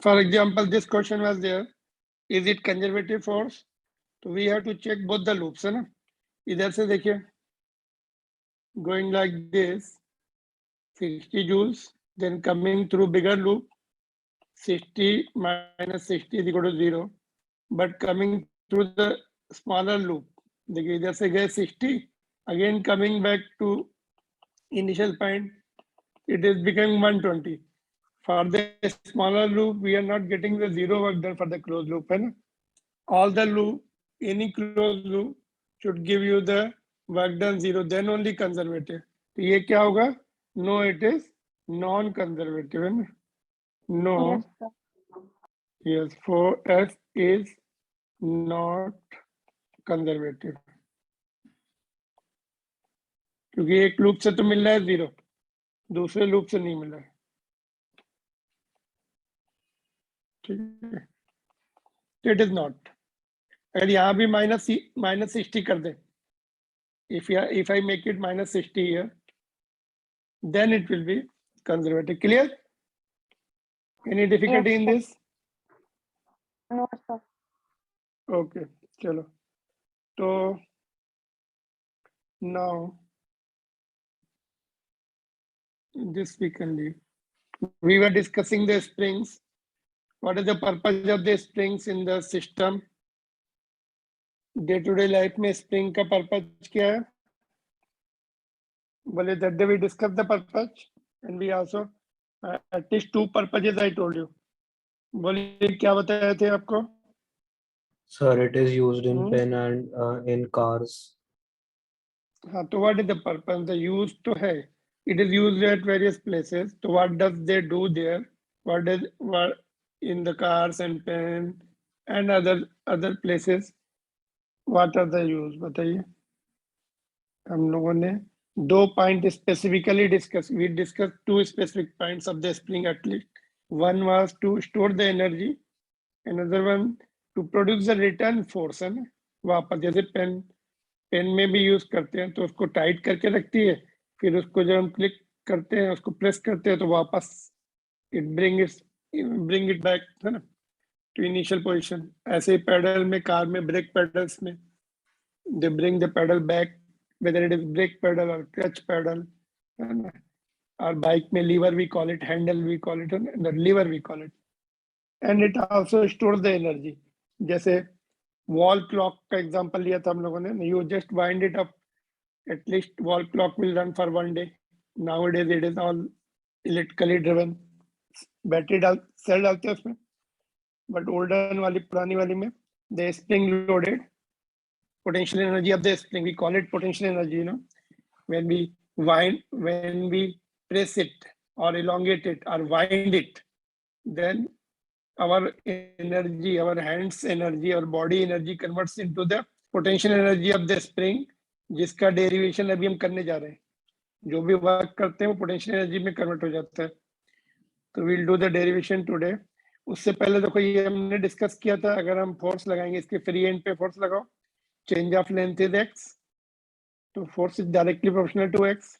For example, this question was there, is it conservative force? So we have to check both the loops, है ना. इधर से देखिए, going like this, 60 joules, then coming through bigger loop, 60 minus 60 is equal to 0, but coming through the smaller loop, देखिए इधर से गए 60, again coming back to initial point, it is becoming 120. For the smaller loop, we are not getting the zero work done for the closed loop, है ना. All the loop, any closed loop should give you the work done zero, then only conservative. तो ये क्या होगा? No, it is non-conservative, है ना. No. Yes, sir. Yes, 4S is not conservative. क्योंकि एक लूप से तो मिल रहा है जीरो, दूसरे लूप से नहीं मिल रहा है. ठीक है, इट इज नॉट. अगर यहाँ भी माइनस 60 कर दे, if I make it minus 60 here, then it will be conservative. Clear? Any difficulty Yes, in sir. this? No, sir. Okay, चलो. So now this we can leave. We were discussing the springs. What is the purpose of the springs in the system? Day-to-day life में spring का purpose क्या है? बोले that day we discussed the purpose, and we also at least two purposes I told you. बोले क्या बताए थे आपको? Sir, it is used in pen and in cars. हाँ, तो what is the purpose? The use तो है. It is used at various places. So what does they do there? What in the cars and pen and other places? What are the use? बताइए. हम लोगों ने दो point specifically discuss. We discussed two specific points of the spring at least. One was to store the energy. Another one to produce the return force, है ना. वापस जैसे pen में भी यूज करते हैं तो उसको टाइट करके रखती है, फिर उसको जब हम क्लिक करते हैं, उसको प्रेस करते हैं तो वापस ब्रिंग इट बैक, है ना, टू इनिशियल पोजीशन. ऐसे ही पैडल में, कार में, ब्रेक पेडल्स में, they bring the pedal back, whether it is brake pedal or clutch pedal, है ना. और बाइक में lever we call it, handle we call it, the lever we call it, and it also stores the energy. जैसे wall clock का example लिया था हम लोगों ने. You just wind it up, at least wall clock will run for one day. Nowadays it is all electrically driven. Battery cell डालते हैं उसमें, बट ओल्डर वाली, पुरानी वाली में the spring loaded potential energy of the spring, we call it potential energy, you know. When we press it or elongate it or wind it, then our energy, our hands energy, our body energy converts into the potential energy of the spring, जिसका derivation अभी हम करने जा रहे हैं. जो भी work करते हैं वो पोटेंशियल एनर्जी में कन्वर्ट हो जाता है. तो we'll do the derivation today. उससे पहले देखो ये हमने डिस्कस किया था, अगर हम फोर्स लगाएंगे, इसके फ्री एंड पे फोर्स लगाओ, change of length is x, so force is directly proportional to x,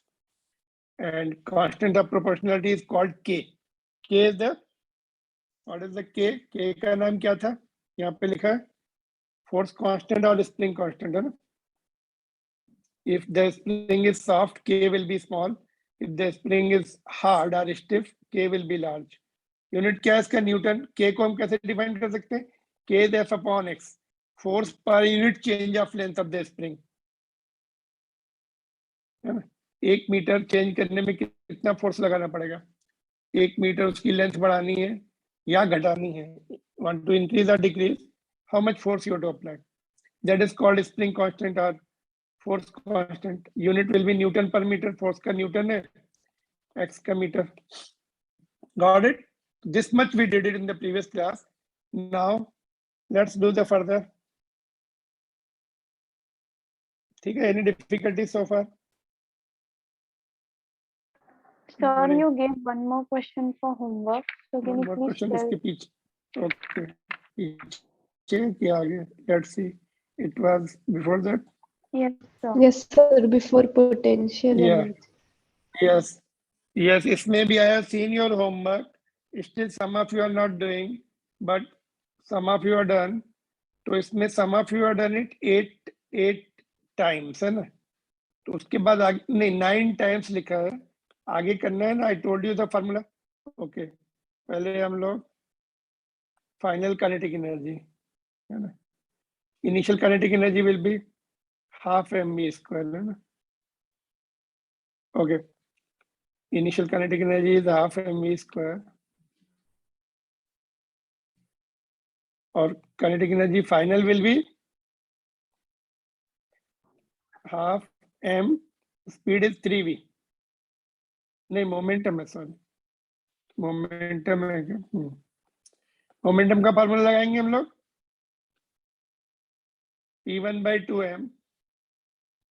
and constant of proportionality is called k. K is the, what is the k? K का नाम क्या था? यहाँ पे लिखा है force constant और spring constant, है ना. If the spring is soft, k will be small. If the spring is hard or stiff, k will be large. Unit क्या है इसका? न्यूटन. k को हम कैसे डिफाइन कर सकते हैं? k is f upon x, force per unit change of length of the spring, है ना. 1 मीटर चेंज करने में कितना फोर्स लगाना पड़ेगा? 1 मीटर उसकी लेंथ बढ़ानी है या घटानी है, want to increase or decrease, how much force you have to apply, that is called spring constant or force constant. Unit will be Newton per meter. force का न्यूटन है, x का metre. Got it? This much we did it in the previous class. Now let's do the further. ठीक है, any difficulty so far? Sir, you gave one more question for homework. So can One you more please question tell? इसके पीछे. Okay, पीछे क्या आ गया? Let's see. It was before that. Yes, sir. Yes, sir, before potential Yeah. energy. Yes. Yes, इसमें भी आया. See in your homework, Still some of you are not doing, but some of you are done. तो इसमें some of you are done it 8 times है ना, तो उसके बाद आगे नहीं 9 times लिखा है, आगे करना है ना. I told you the formula. Okay, पहले हम लोग फाइनल काइनेटिक एनर्जी है ना, initial kinetic energy will be half mv square है ना. Okay, initial kinetic energy is half mv square और kinetic energy final will be half m, speed is 3v, नहीं momentum है, सॉरी मोमेंटम है क्या. Momentum का फार्मूला लगाएंगे हम लोग p1/2m,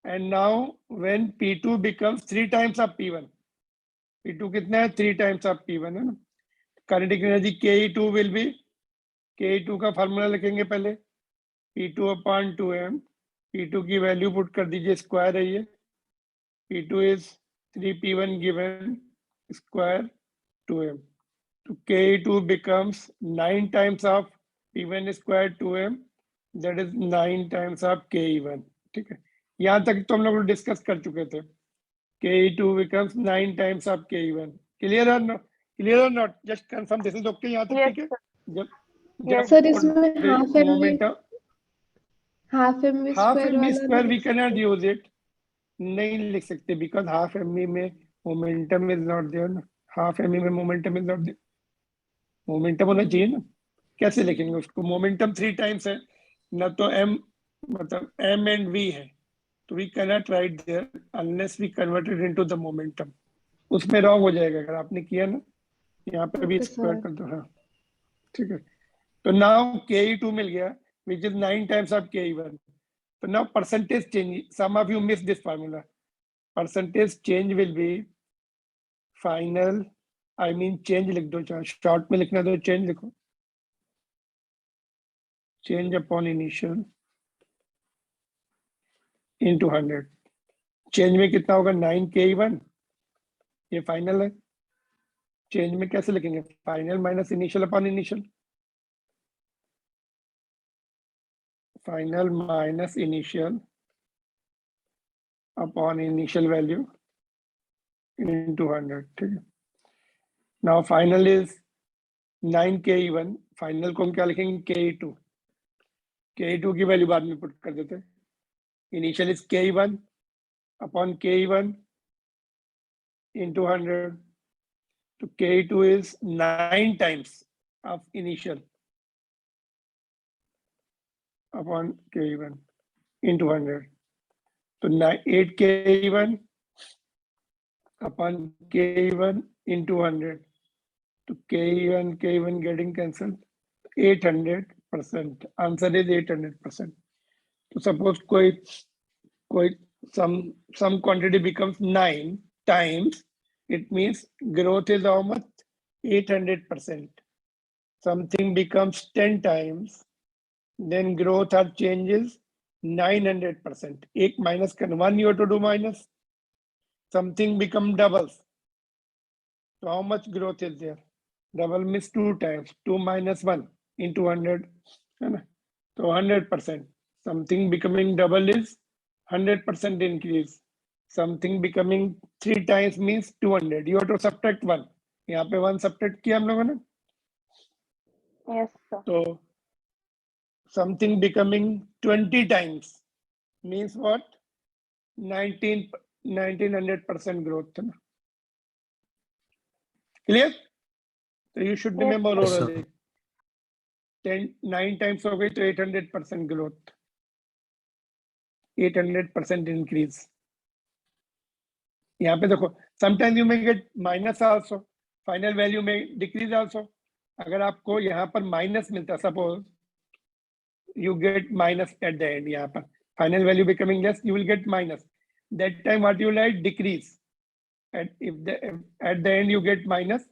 and now when p2 becomes 3 times of p1, p2 कितना है 3 times of p1 है ना. Kinetic energy ke2 will be, ke2 का फार्मूला लिखेंगे पहले p2/2m, p2 की वैल्यू पुट कर दीजिए, स्क्वायर है ये, p2 is 3p1 given square 2m, तो ke2 becomes 9 times of p1 square 2m, that is 9 times of ke1. ठीक है, यहाँ तक तो हम लोग डिस्कस कर चुके थे. ke2 becomes 9 times of ke1. Clear or not? Clear or not? Just confirm this is okay. यहाँ तक Yes, ठीक है. sir. जब Yes, सर इसमें half M momentum half M half square M वाला स्क्वायर वी नहीं कैन नॉट यूज इट, नहीं लिख सकते बिकॉज हाफ एम में मोमेंटम इज नॉट देयर ना. हाफ एम में momentum is not there, momentum होना चाहिए ना. कैसे लिखेंगे उसको, मोमेंटम 3 टाइम्स है ना, तो m मतलब m एंड v है, तो we can not write there unless we converted into the momentum. उसमें रॉन्ग हो जाएगा अगर आपने किया ना. यहाँ पे भी Okay, स्क्वायर sir. कर दो. हाँ ठीक है, तो नाउ ke2 मिल गया which is 9 times of ke1. So now percentage change, some of you missed this formula. Percentage change will be final, I mean change लिख दो, चाहे short में लिखना तो change लिखो, change upon initial into 100. change में कितना होगा 9 ke1, ये फाइनल है. change में कैसे लिखेंगे, final minus initial upon initial, final minus initial upon initial value into 100. ठीक है, now final is 9 ke1, final को हम क्या लिखेंगे ke2, ke2 की वैल्यू बाद में पुट कर देते हैं. Initial is ke1 upon ke1 into 100, तो ke2 is 9 times of initial upon ke1 into 100, तो 8 ke1 upon ke1 into 100, तो ke1 getting cancelled, 800%. Answer is 800%. तो सपोज कोई some quantity becomes 9 times, it means growth is how much, 800%. Something becomes 10 times, then growth or changes 900%. एक minus कर, 1 you have to do minus. Something become doubles, so how much growth is there? Double means 2 times, 2 minus 1 into 100 है ना, तो 100%. Something becoming double is 100% increase. Something becoming 3 times means 200. You have to subtract 1. यहाँ पे 1 subtract किया हम लोगों ने. Yes, sir. तो something becoming 20 times means what? 1900% growth है ना. Clear? So you should Yes, remember Yes, sir. already. 9 times हो गई तो 800% growth, 800% increase. यहाँ पे देखो, sometimes you may get minus also, final value may decrease also. अगर आपको यहाँ पर minus मिलता, suppose you get minus at the end, यहाँ पर final value becoming less, you will get minus. That time what you write, decrease. And if at the end you get minus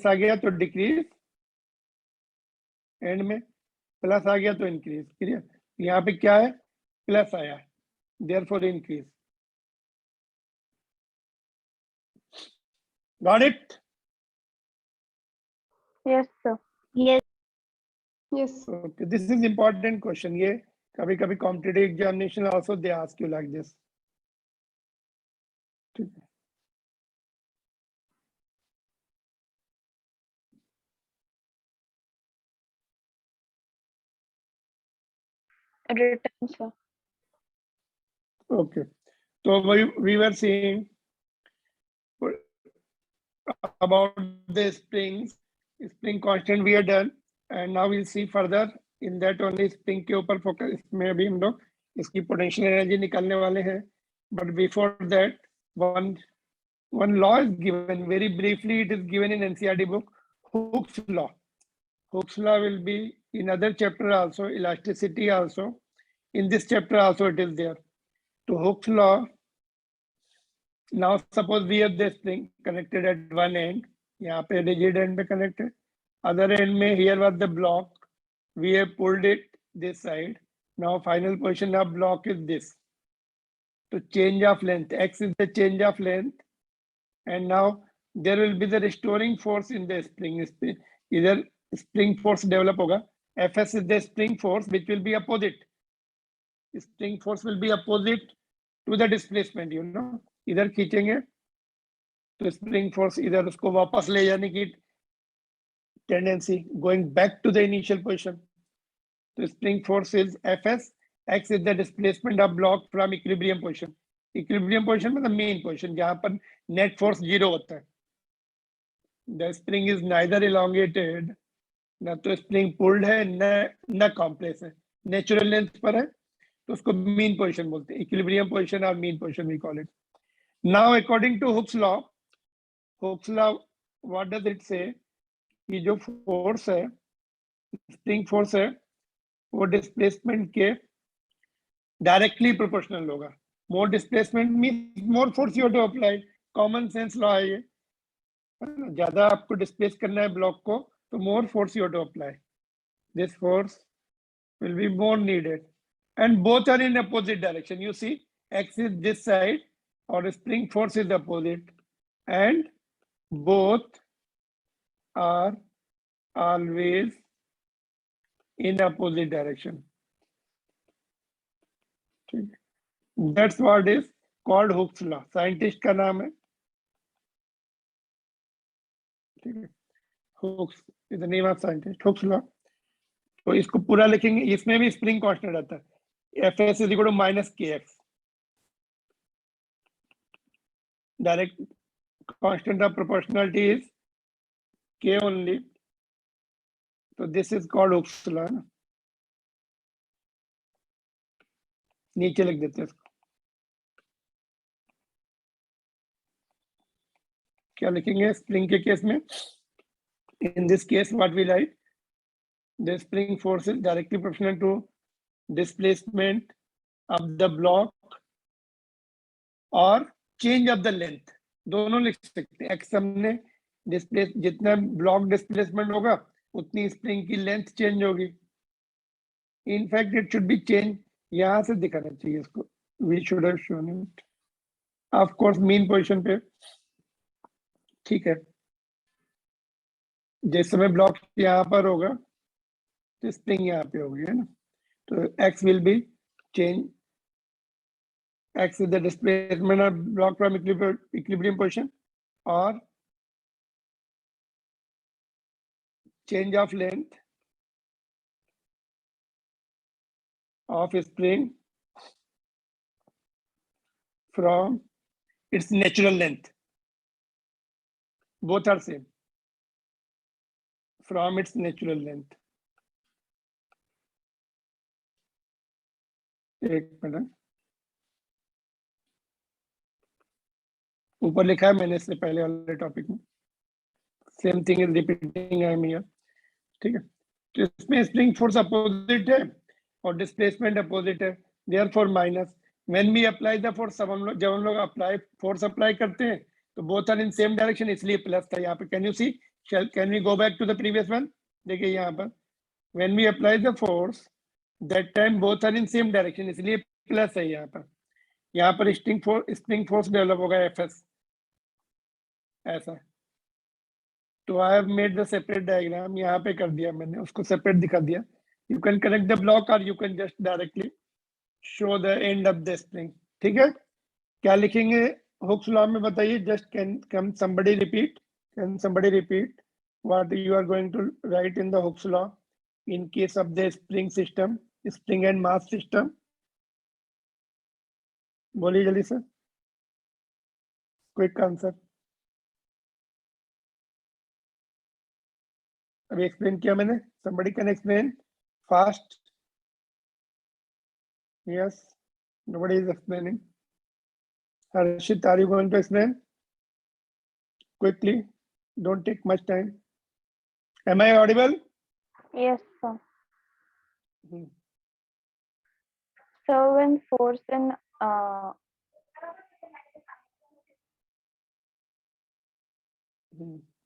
आ गया तो decrease, and में plus आ गया तो increase. Clear? यहाँ पे क्या है, प्लस आया, therefore increase. Got it? Yes, sir. Yes. Yes. Okay, this is important question. ये कभी कभी competitive examination also they ask you like this. ठीक है. Written, sir. Okay, so we were seeing about the spring constant we are done, and now we'll see further in that only spring के ऊपर focus. इसमें अभी हम लोग इसकी potential energy निकालने वाले हैं. But before that, one law is given very briefly. It is given in NCERT book, Hooke's law. Hooke's law will be in other chapter also, elasticity also. In this chapter also it is there. To Hooke's law, now suppose we have the spring connected at one end, यहाँ पे rigid end पे connected, other end में here was the block, we have pulled it this side. Now final position of block is this. To change of length, x is the change of length, and now there will be the restoring force in the spring. Either spring force develop होगा, Fs is the spring force which will be opposite. Spring force will be opposite to the displacement, you know. इधर खींचेंगे तो spring force इधर उसको वापस ले जाने की tendency, going back to the initial position. So spring force is Fs, x is the displacement of block from equilibrium position. Equilibrium position मतलब mean position जहाँ पर net force 0 होता है. The spring is neither elongated, ना तो spring pulled है, ना compressed है. Natural length पर है, तो उसको mean position बोलते हैं. Equilibrium position or mean position we call it. Now according to Hooke's law, what does it say? कि जो force है, spring force है, वो displacement के directly proportional होगा. More displacement means more force you have to apply. Common sense law है ये. ज़्यादा आपको displace करना है block को, तो more force you have to apply. This force will be more needed, and both are in opposite direction. You see, x is this side, or spring force is opposite, and both are always in opposite direction. That's what is called Hooke's law. Scientist का नाम है. Hooke's is the name of scientist. Hooke's law. तो इसको पूरा लिखेंगे. इसमें भी spring constant आता है. Fs is equal to minus kx. Direct constant of proportionality is k only. So this is called Hooke's law. नीचे लिख देते हैं इसको. क्या लिखेंगे स्प्रिंग के केस में? In this case, what we write? The spring force is directly proportional to displacement of the block or change of the length. दोनों लिख सकते हैं. x हमने डिस्प्लेस, जितना ब्लॉक डिस्प्लेसमेंट होगा उतनी स्प्रिंग की लेंथ चेंज होगी. In fact it should be change. यहां से दिखाना चाहिए इसको. We should have shown it. Of course mean position पे. ठीक है, जिस समय ब्लॉक यहाँ पर होगा तो स्प्रिंग यहाँ पे होगी, है ना. तो x will be change. X is the displacement of block from equilibrium position or change of length of a spring from its natural length. Both are same. From its natural length. एक minute, ऊपर लिखा है मैंने इससे पहले वाले topic में. Same thing is repeating I am here. ठीक है, तो इसमें स्प्रिंग फोर्स अपोजिट है और डिस्प्लेसमेंट अपोजिट है. Therefore minus. When we apply the force, जब हम लोग अप्लाई फोर्स अप्लाई करते हैं तो both are in same direction, इसलिए प्लस था यहाँ पे. Can you see? Can we go back to the previous one? देखिए यहाँ पर when we apply the force that time both are in same direction, इसलिए प्लस है यहाँ पर. यहाँ पर स्प्रिंग फोर्स डेवलप होगा Fs ऐसा. तो So I have made the separate diagram. यहाँ पे कर दिया मैंने, उसको separate दिखा दिया. You can connect the block or you can just directly show the end of the spring. ठीक है? क्या लिखेंगे Hooke's law में बताइए? Just can somebody repeat? Can somebody repeat what you are going to write in the Hooke's law in case of the spring system, spring and mass system? बोलिए जल्दी से. Quick answer. अभी explain किया मैंने. Somebody can explain fast. Yes. Nobody is explaining. Harshit, are you going to explain? Quickly. Don't take much time. Am I audible? Yes, sir. Hmm. So when force in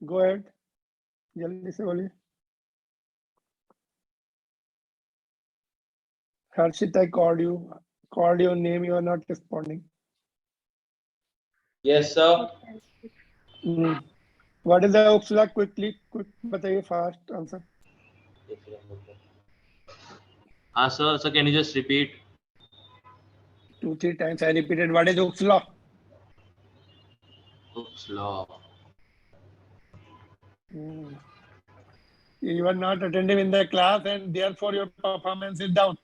Go ahead. जल्दी से बोलिए. Harshit, I called your name, you are not responding. Yes, sir. What is the Hooke's law? Quick, बताइए fast answer. Sir, can you just repeat? 2-3 times I repeated. What is Hooke's law? Hooke's law. You are not attentive in the class and therefore your performance is down.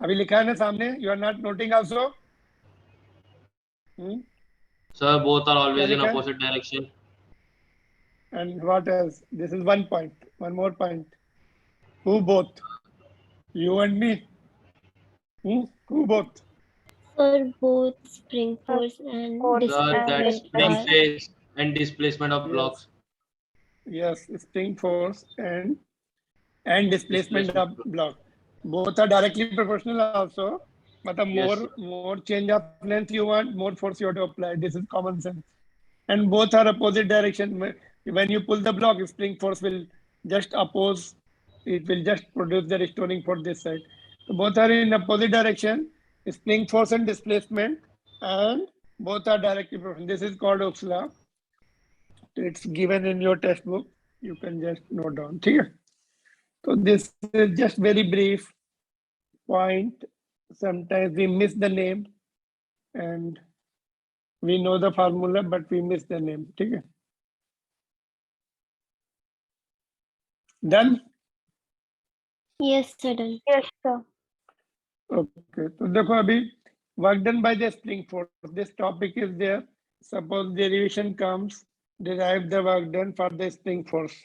अभी लिखा है ना सामने. You are not noting also. Sir, both are always in लिखा है? opposite direction. And what else? This is one point. One more point. Who both? You and me. Who both? For both spring force and force Sir, and that displacement spring are phase and displacement of Yes. blocks. Yes, spring force and displacement of Displacement. block. Both are directly proportional also. But Yes. more change of length you want, more force you have to apply. This is common sense. And both are opposite direction. When you pull the block, spring force will just oppose. It will just produce the restoring force this side. So both are in opposite direction. Spring force and displacement, and both are directly proportional. This is called Hooke's law. It's given in your textbook. You can just note down. ठीक है? So this is just very brief point. Sometimes we miss the name and we know the formula, but we miss the name. ठीक है? Done? yes, sir, done. yes, sir. Okay. So देखो अभी work done by the spring force. This topic is there. Suppose derivation comes, derive the work done for the spring force.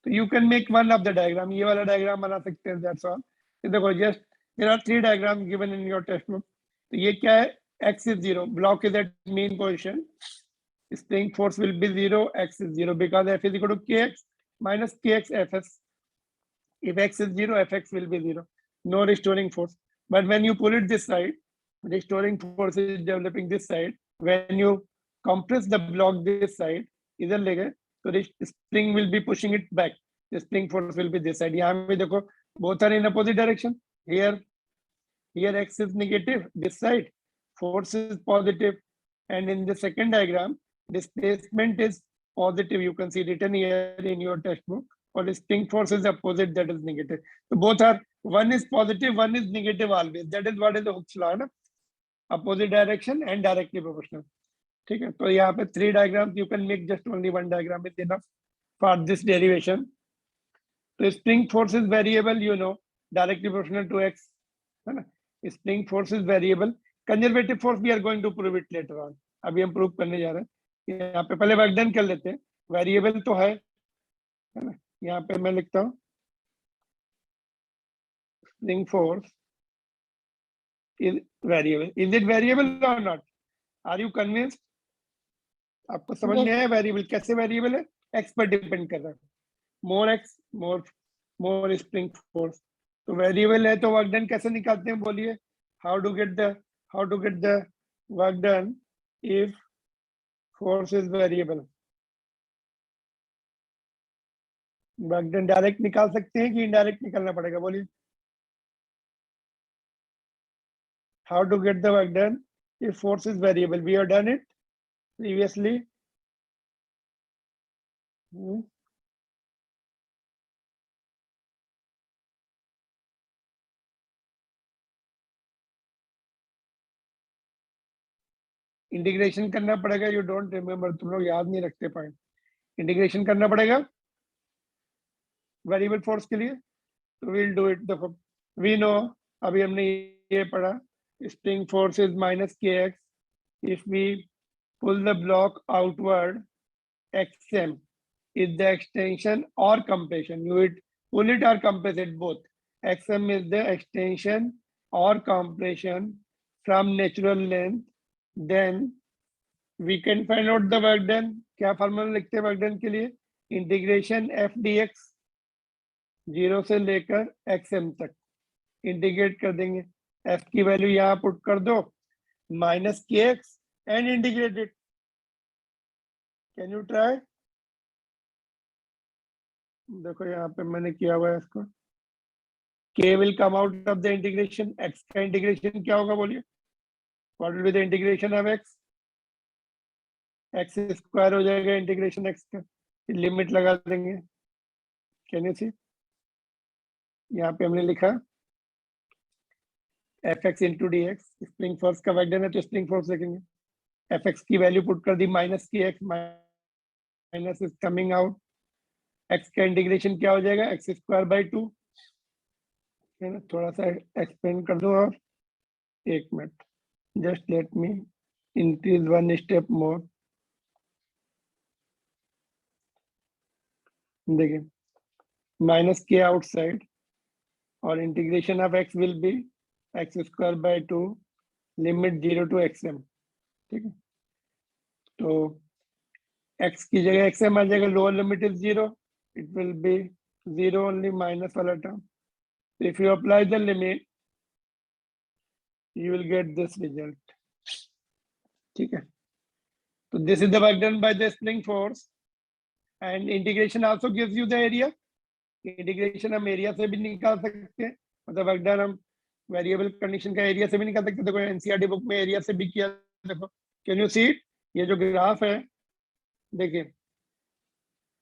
So you can make one of the diagram. ये वाला diagram बना सकते हैं. That's all. ये देखो just there are 3 diagrams given in your textbook. तो ये क्या है? X is 0. Block is at mean position. Spring force will be 0. X is 0 because F is equal to Kx minus Kx Fs. If X is 0, Fx will be 0. No restoring force. But when you pull it this side, restoring force is developing this side. When you compress the block this side, इधर ले गए, so the spring will be pushing it back. The spring force will be this side. यहाँ पे देखो, both are in opposite direction. Here X is negative. This side, force is positive, and in the second diagram, displacement is positive. You can see written here in your textbook. Or the spring force is opposite, that is negative. So both are, one is positive, one is negative always. That is what is the Hooke's law, na? Opposite direction and directly proportional. ठीक है? तो यहाँ पे 3 diagrams, you can make just only 1 diagram is enough for this derivation. So spring force is variable, you know, directly proportional to X. है ना? Spring force is variable. Conservative force we are going to prove it later on. अभी हम prove करने जा रहे हैं. यहाँ पे पहले work done कर लेते हैं. Variable तो है ना? यहाँ पे मैं लिखता हूँ spring force is variable. Is it variable or not? Are you convinced? आपको समझ में आया वेरिएबल कैसे वेरिएबल है? X पर डिपेंड कर रहा है. More X, more spring force. तो वेरिएबल है तो वर्क डन कैसे निकालते हैं बोलिए? How to get the work done if force is variable? Work done direct निकाल सकते हैं कि इनडायरेक्ट निकालना पड़ेगा बोलिए? How to get the work done if force is variable? We have done it previously. Hmm. Integration करना पड़ेगा, you don't remember, तुम लोग याद नहीं रखते पॉइंट, इंटीग्रेशन करना पड़ेगा वेरिएबल फोर्स के लिए, तो विल डू इट। देखो वी नो, अभी हमने ये पढ़ा, spring force is minus k x if we pull the block outward, xm is the extension or compression, you it pull it or compress it both, xm is the extension or compression from natural length, then we can find out the work done। क्या formula लिखते हैं work done के लिए, integration F D x, 0 से लेकर xm तक integrate कर देंगे, f की वैल्यू यहाँ पुट कर दो, minus k x and integrate it. Can you try? देखो यहाँ पे मैंने किया हुआ है इसको, k will come out of the integration, x का इंटीग्रेशन क्या होगा बोलिए, what will be the integration of x, x square हो जाएगा इंटीग्रेशन x का, लिमिट लगा देंगे। कैन यू सी, यहाँ पे हमने लिखा fx into D x, spring force का वर्क डन है तो स्प्रिंग फोर्स लिखेंगे, fx की वैल्यू पुट कर दी माइनस की x, minus is coming out, x का इंटीग्रेशन क्या हो जाएगा, एक्स स्क्वायर बाई 2, है ना। थोड़ा सा एक्सप्लेन कर दो और एक minute, just let me increase one step more. देखिए माइनस के आउटसाइड और integration of x will be x square by 2 limit 0 to xm, ठीक है। तो x की जगह xm आ जाएगा, lower limit is 0, it will be 0 only, minus वाला term, if you apply the limit you will get this result, ठीक है। तो this is the work done by the spring force and integration also gives you the area, integration हम area से भी निकाल सकते हैं, मतलब वर्क डन हम वेरिएबल कंडीशन का एरिया से भी निकाल सकते हैं। देखो एनसीईआरटी बुक में एरिया से भी किया, देखो कैन यू सी इट, ये जो ग्राफ है देखिए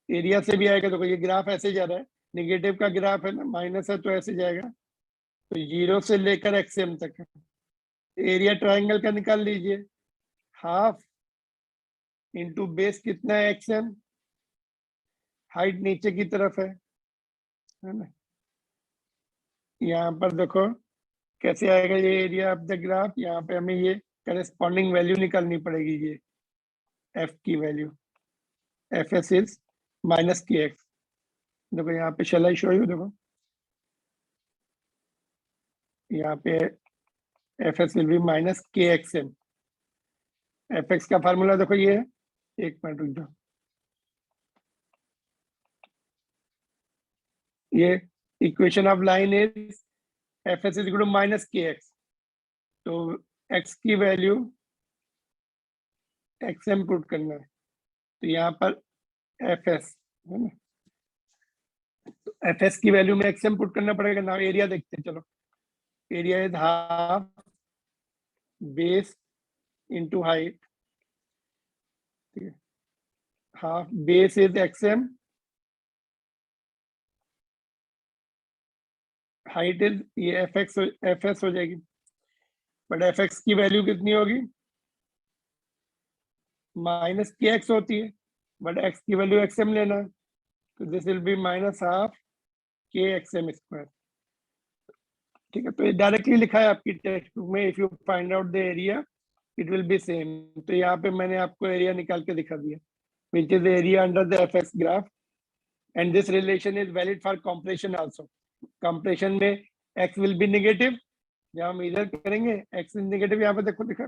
एरिया से भी आएगा, देखो ये ग्राफ ऐसे जा रहा है, निगेटिव का ग्राफ है ना, माइनस है तो ऐसे जाएगा, तो 0 से लेकर xm तक है। एरिया ट्रायंगल का निकाल लीजिए, हाफ इंटू बेस कितना है xm, हाइट नीचे की तरफ है ना। यहाँ पर देखो कैसे आएगा ये एरिया ऑफ द ग्राफ, यहाँ पे हमें ये करेस्पॉन्डिंग वैल्यू निकालनी पड़ेगी, ये f की value, fs is minus k x. देखो यहाँ पे शैल आई शो यू, देखो यहाँ पे fs will be minus k x m, fx का फार्मूला देखो ये है, एक मिनट रुक जाओ, ये equation of line is fs is equal to minus k x, तो x की वैल्यू xm पुट करना है, तो यहाँ पर fs है ना, तो fs की वैल्यू में xm पुट करना पड़ेगा ना। एरिया देखते हैं, चलो area is half base into height, ठीक है, half base is xm, height is ये fs हो जाएगी, बट fx की वैल्यू कितनी होगी, माइनस के एक्स होती है, बट x की वैल्यू xm लेना है, तो this will be minus half के xm स्क्वायर, ठीक है। तो ये डायरेक्टली लिखा है आपकी टेक्स्ट बुक में, if you find out the area it will B same. तो यहाँ पे मैंने आपको एरिया निकाल के दिखा दिया, which is area under the fx graph, and this relation is valid for compression also. Compression में x विल बी नेगेटिव, जहाँ हम इधर करेंगे x इज नेगेटिव, यहाँ पे देखो लिखा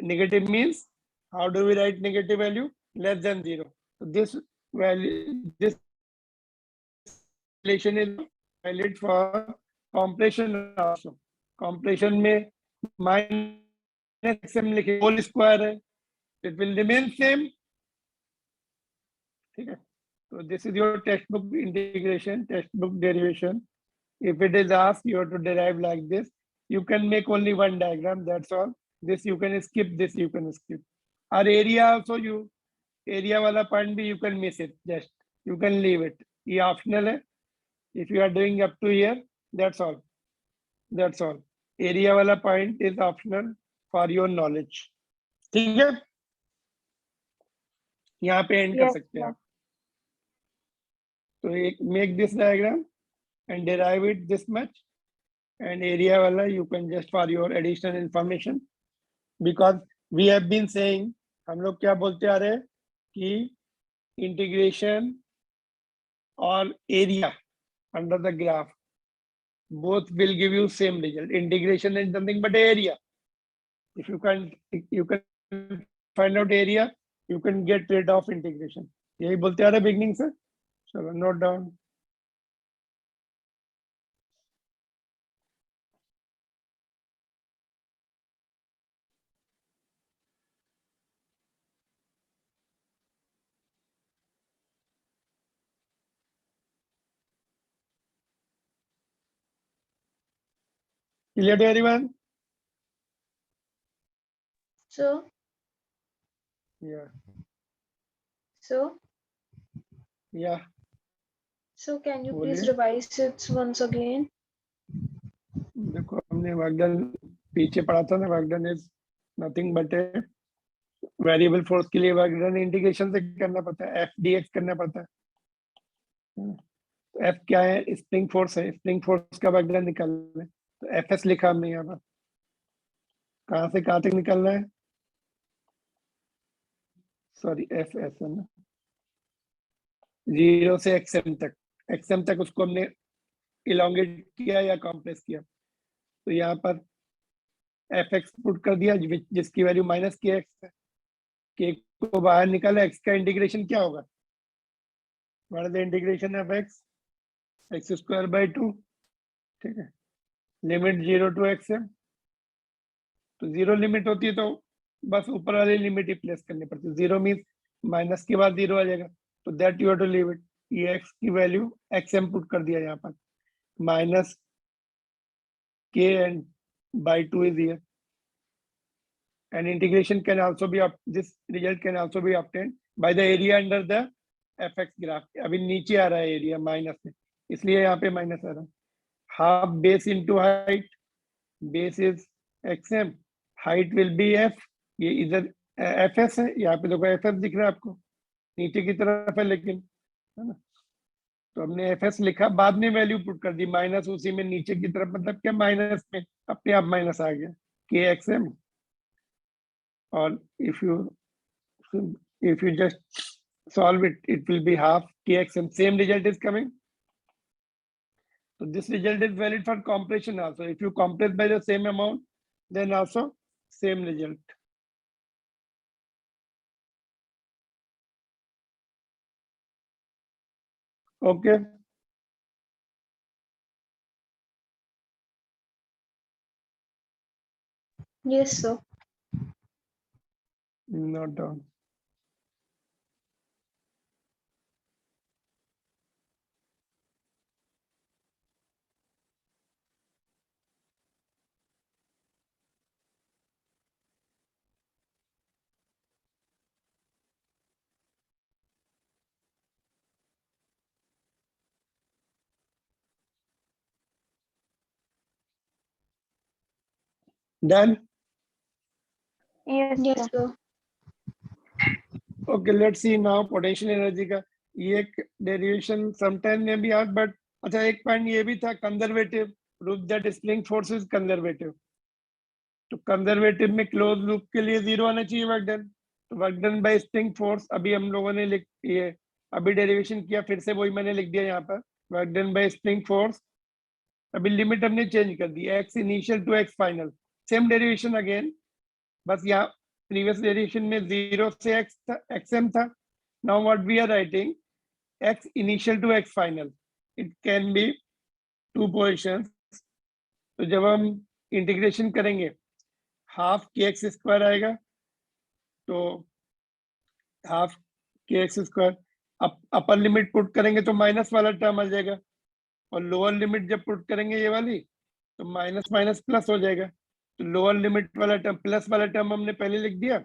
negative means how do we write negative value, less than 0, तो this value, this relation is valid for compression also. Compression में माइनस xm लिखे, होल स्क्वायर है, इट विल रिमेन सेम, ठीक है। तो this is your text book integration, text book derivation. If it is asked, you have to derive like this. You can make only one diagram, that's all. This you can skip, this you can skip. Or area also, you area wala point bhi you can miss it, just you can leave it. ये optional है. If you are doing up to here, that's all. That's all. Area वाला point is optional for your knowledge. ठीक है? यहाँ पे end कर Yes, सकते हैं sir. आप. तो एक make this diagram and derive it this much. And area wala you can just for your additional information, because we have been saying, हम लोग क्या बोलते आ रहे हैं कि integration और area under the graph both will give you same result. Integration is nothing but area. If you can find out area, you can get rid of integration. यही बोलते आ रहे beginning से. चलो note down. Clear to everyone? So, Yeah. so, Yeah. so can you बोलिए. please revise it once again? देखो हमने work done पीछे पढ़ा था ना. Work done is nothing but a variable force के लिए वर्क डन इंटीग्रेशन से करना पड़ता है. एफ डीएक्स करना पड़ता है. तो एफ क्या है? स्प्रिंग फोर्स है. स्प्रिंग फोर्स का वर्क डन निकालना है. तो एफ एस लिखा हमने यहाँ पर. कहाँ से कहाँ तक निकालना है? सॉरी एफ एस है ना. 0 से एक्सएम तक. एक्सएम तक उसको हमने इलोंगेट किया या कॉम्प्रेस किया. तो यहाँ पर एफ एक्स पुट कर दिया जिसकी वैल्यू माइनस के एक्स है. के को बाहर निकाला. एक्स का इंटीग्रेशन क्या होगा? What is the integration of x? X square by 2. ठीक है. लिमिट 0 टू एक्स है. तो 0 लिमिट होती है तो बस ऊपर वाली लिमिट ही प्लेस करनी पड़ती है. 0 मीन्स माइनस के बाद 0 आ जाएगा. तो that you have to leave it. ये एक्स की वैल्यू एक्स एम पुट कर दिया यहाँ पर. Minus k and by 2 is here. And integration can also be this result can also be obtained by the area under the fx graph. अभी नीचे आ रहा है एरिया माइनस में, इसलिए यहाँ पे माइनस आ रहा है. Half base into height. Base is xm, height will be f. ये इधर fs है, यहाँ पे देखो fs दिख रहा है आपको, नीचे की तरफ है लेकिन, है ना. तो हमने fs लिखा, बाद में वैल्यू पुट कर दी माइनस उसी में नीचे की तरफ. मतलब क्या? माइनस में अपने आप माइनस आ गया kxm. और if you just solve it, it will be half kxm. Same result is coming. So this result is valid for compression also. If you compress by the same amount, then also same result. Okay. Yes, sir. Note down. Done. Yes, Yes, sir. sir. Okay, let's see now potential energy का ये एक derivation sometime may be asked, but अच्छा एक point ये भी था conservative. Prove that spring force is conservative. तो conservative में क्लोज लूप के लिए 0 आना चाहिए वर्क डन. तो work done by spring force अभी हम लोगों ने लिख ये अभी डेरिवेशन किया, फिर से वही मैंने लिख दिया यहाँ पर. Work done by spring force. अभी लिमिट हमने चेंज कर दी, x initial to x final. Same derivation again, बस यहाँ प्रीवियस डेरिवेशन में 0 से एक्स था, एक्सएम था. Now what we are writing, x initial to x final. It can be 2 positions. तो जब हम इंटीग्रेशन करेंगे हाफ के एक्स स्क्वायर आएगा. तो हाफ के x square upper limit put करेंगे तो माइनस वाला टर्म आ जाएगा, और लोअर लिमिट जब पुट करेंगे ये वाली तो माइनस माइनस प्लस हो जाएगा. तो लोअर लिमिट वाला टर्म, प्लस वाला टर्म हमने पहले लिख दिया,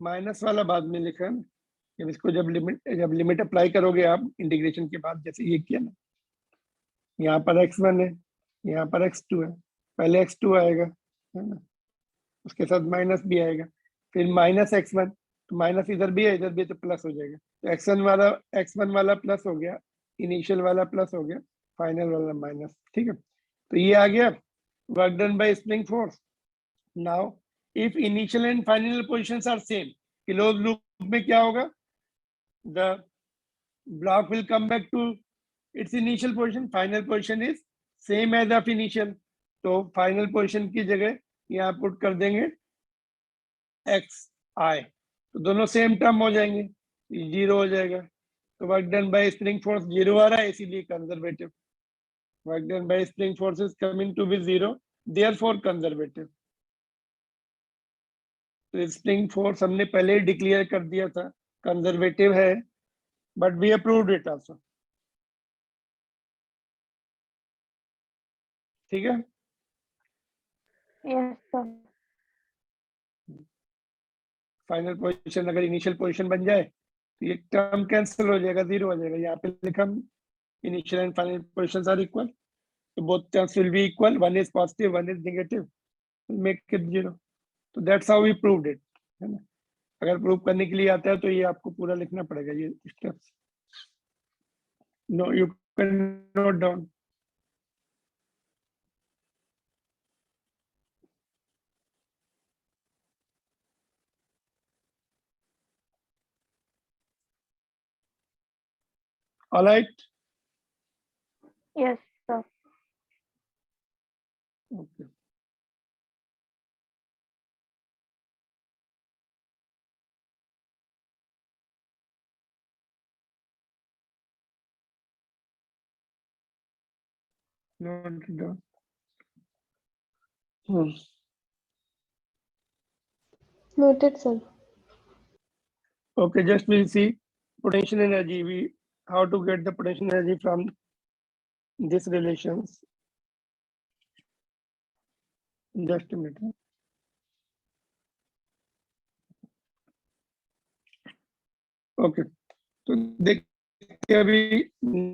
माइनस वाला बाद में लिखा है ना. जब इसको जब लिमिट अप्लाई करोगे आप इंटीग्रेशन के बाद, जैसे ये किया ना, यहाँ पर x1 है, यहाँ पर x2 है, पहले x2 आएगा, है ना, उसके साथ माइनस भी आएगा, फिर माइनस x1, तो माइनस इधर भी है इधर भी, तो प्लस हो जाएगा। तो x1 वाला प्लस हो गया, इनिशियल वाला प्लस हो गया, फाइनल वाला माइनस। ठीक है, तो ये आ गया work done by spring force. Now if initial and final positions are same, close loop में क्या होगा, the block will come back to its initial position, final position is same as of initial, तो final position की जगह यहाँ put कर देंगे x आई, तो दोनों सेम टर्म हो जाएंगे, जीरो हो जाएगा। तो work done by spring force zero आ रहा है, इसीलिए conservative. Work done by spring force is coming to be zero, therefore conservative. तो स्प्रिंग फोर्स हमने पहले ही डिक्लेयर कर दिया था कंजर्वेटिव है, but we approved it also. ठीक है, Yes, sir. फाइनल पोजीशन अगर इनिशियल पोजीशन बन जाए तो ये टर्म कैंसिल हो जाएगा, जीरो हो जाएगा। यहाँ पे लिखा initial and final positions are equal, तो both terms will be equal, one is positive one is negative, make it zero. तो that's how we proved it, है ना। अगर प्रूव करने के लिए आता है तो ये आपको पूरा लिखना पड़ेगा, ये steps. No, you can note down. All right. Yes, sir. Okay. Note it down. Noted, sir. Okay, just we'll see potential energy. How to get the potential energy from these relations. Just a minute. Okay. So देखते हैं अभी